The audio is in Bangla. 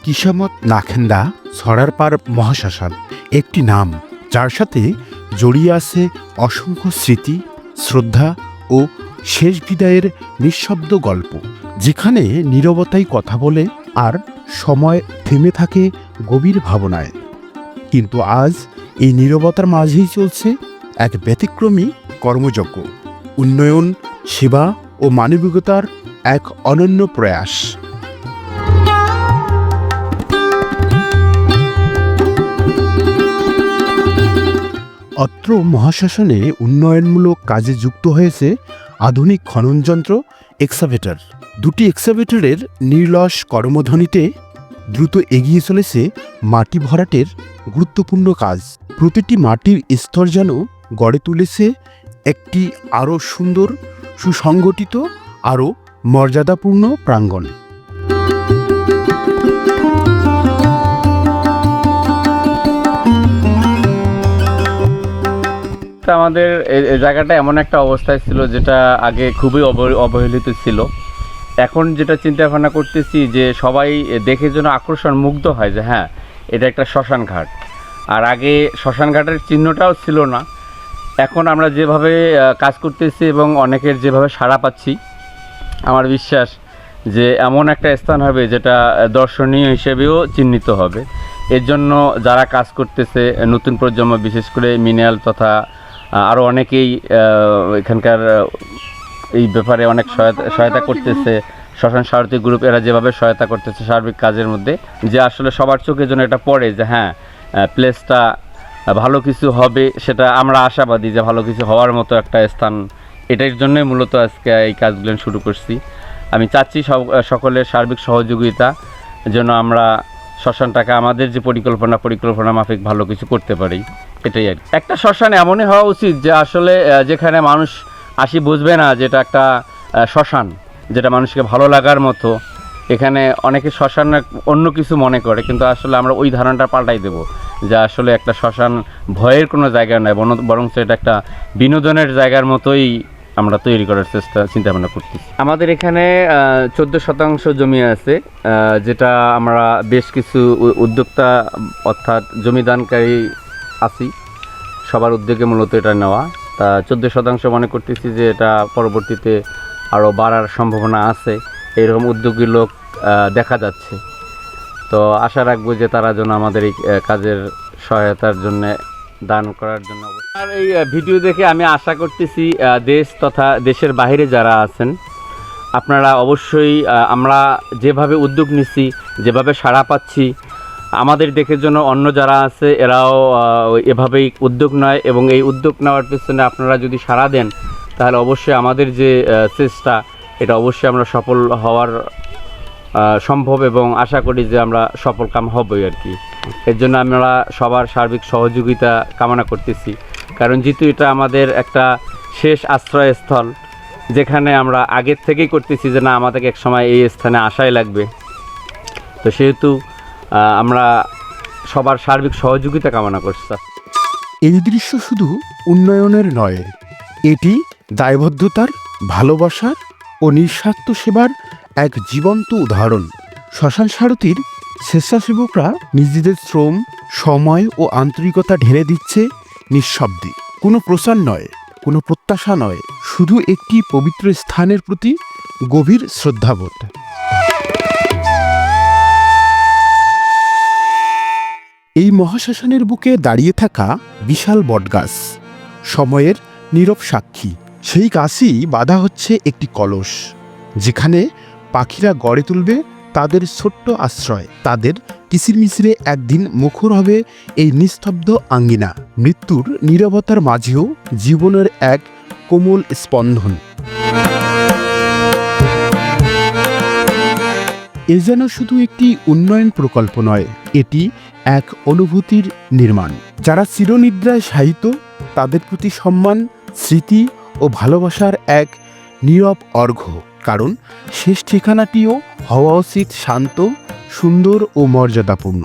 কিসমত নাখেন্দা সরারপার মহাশ্মশান একটি নাম, যার সাথে জড়িয়ে আছে অসংখ্য স্মৃতি, শ্রদ্ধা ও শেষ বিদায়ের নিঃশব্দ গল্প, যেখানে নীরবতাই কথা বলে আর সময় থেমে থাকে গভীর ভাবনায়। কিন্তু আজ এই নীরবতার মাঝেই চলছে এক ব্যতিক্রমী কর্মযজ্ঞ, উন্নয়ন, সেবা ও মানবিকতার এক অনন্য প্রয়াস। অত্র মহাশ্মশানে উন্নয়নমূলক কাজে যুক্ত হয়েছে আধুনিক খননযন্ত্র এক্সাভেটর। দুটি এক্সাভেটরের নির্লস কর্মধ্বনিতে দ্রুত এগিয়ে চলেছে মাটি ভরাটের গুরুত্বপূর্ণ কাজ। প্রতিটি মাটির স্তর যেন গড়ে তুলেছে একটি আরও সুন্দর, সুসংগঠিত, আরও মর্যাদাপূর্ণ প্রাঙ্গণ। আমাদের এই জায়গাটা এমন একটা অবস্থায় ছিল যেটা আগে খুবই অবহেলিত ছিল। এখন যেটা চিন্তা ভাবনা করতেছি যে সবাই দেখে যেন আকর্ষণ, মুগ্ধ হয় যে হ্যাঁ, এটা একটা শ্মশান ঘাট। আর আগে শ্মশান ঘাটের চিহ্নটাও ছিল না। এখন আমরা যেভাবে কাজ করতেছি এবং অনেকের যেভাবে সাড়া পাচ্ছি, আমার বিশ্বাস যে এমন একটা স্থান হবে যেটা দর্শনীয় হিসেবেও চিহ্নিত হবে। এর জন্য যারা কাজ করতেছে, নতুন প্রজন্ম, বিশেষ করে মিনাল তথা আরও অনেকেই এখানকার এই ব্যাপারে অনেক সহায়তা করতেছে। শ্মশান সারথী গ্রুপ এরা যেভাবে সহায়তা করতেছে সার্বিক কাজের মধ্যে, যে আসলে সবার চোখের জন্য এটা পড়ে যে হ্যাঁ, প্লেসটা ভালো কিছু হবে, সেটা আমরা আশাবাদী যে ভালো কিছু হওয়ার মতো একটা স্থান। এটার জন্যই মূলত আজকে এই কাজগুলো শুরু করছি। আমি চাচ্ছি সকলের সার্বিক সহযোগিতা যেন আমরা শ্মশানটাকে আমাদের যে পরিকল্পনা মাফিক ভালো কিছু করতে পারি, এটাই আর কি। একটা শ্মশান এমনই হওয়া উচিত যে আসলে যেখানে মানুষ আসি বুঝবে না যেটা একটা শ্মশান, যেটা মানুষকে ভালো লাগার মতো। এখানে অনেকে শ্মশান অন্য কিছু মনে করে, কিন্তু আসলে আমরা ওই ধারণাটা পাল্টাই দেব যে আসলে একটা শ্মশান ভয়ের কোনো জায়গা নয়, বরং এটা একটা বিনোদনের জায়গার মতোই আমরা তৈরি করার চিন্তা ভাবনা করতেছি। আমাদের এখানে 14% জমি আছে, যেটা আমরা বেশ কিছু উদ্যোক্তা অর্থাৎ জমিদানকারী আছি, সবার উদ্যোগে মূলত এটা নেওয়া। তা 14% মনে করতেছি যে এটা পরবর্তীতে আরও বাড়ার সম্ভাবনা আছে, এরকম উদ্যোগী লোক দেখা যাচ্ছে। তো আশা রাখবো যে তারা যেন আমাদের এই কাজের সহায়তার জন্য দান করার জন্য। আর এই ভিডিও দেখে আমি আশা করতেছি দেশ তথা দেশের বাইরে যারা আছেন, আপনারা অবশ্যই আমরা যেভাবে উদ্যোগ নিচ্ছি, যেভাবে সাড়া পাচ্ছি, আমাদের দেখে জন্য অন্য যারা আছে এরাও এভাবেই উদ্যোগ নেয়। এবং এই উদ্যোগ নেওয়ার পেছনে আপনারা যদি সাড়া দেন, তাহলে অবশ্যই আমাদের যে চেষ্টা, এটা অবশ্যই আমরা সফল হওয়ার সম্ভব, এবং আশা করি যে আমরা সফলকাম হবই আর কি। এর জন্য আমরা সবার সার্বিক সহযোগিতা কামনা করতেছি, কারণ যেহেতু এটা আমাদের একটা শেষ আশ্রয়স্থল, যেখানে আমরা আগের থেকেই করতেছি যে না, আমাদেরকে এক সময় এই স্থানে আসাই লাগবে। তো সেহেতু আমরা সবার সার্বিক সহযোগিতা কামনা করছি। এই দৃশ্য শুধু উন্নয়নের নয়, এটি দায়বদ্ধতার, ভালোবাসার ও নিঃস্বার্থ সেবার এক জীবন্ত উদাহরণ। শ্মশান সারথীর স্বেচ্ছাসেবকরা নিজেদের শ্রম, সময় ও আন্তরিকতা ঢেলে দিচ্ছে নিঃশব্দে। কোনো প্রচার নয়, কোনো প্রত্যাশা নয়, শুধু একটি পবিত্র স্থানের প্রতি গভীর শ্রদ্ধাবোধ। এই মহাশ্মশানের বুকে দাঁড়িয়ে থাকা বিশাল বটগাছ সময়ের নীরব সাক্ষী। সেই গাছই বাঁধা হচ্ছে একটি কলস, যেখানে পাখিরা গড়ে তুলবে তাদের ছোট্ট আশ্রয়। তাদের কিচিরমিচিরে একদিন মুখর হবে এই নিস্তব্ধ আঙ্গিনা, মৃত্যুর নীরবতার মাঝেও জীবনের এক কোমল স্পন্দন। এ যেন শুধু একটি উন্নয়ন প্রকল্প নয়, এটি এক অনুভূতির নির্মাণ। যারা চিরনিদ্রায় শায়িত, তাদের প্রতি সম্মান, স্মৃতি ও ভালোবাসার এক নীরব অর্ঘ্য। কারণ শেষ ঠিকানাটিও হওয়া উচিত শান্ত, সুন্দর ও মর্যাদাপূর্ণ।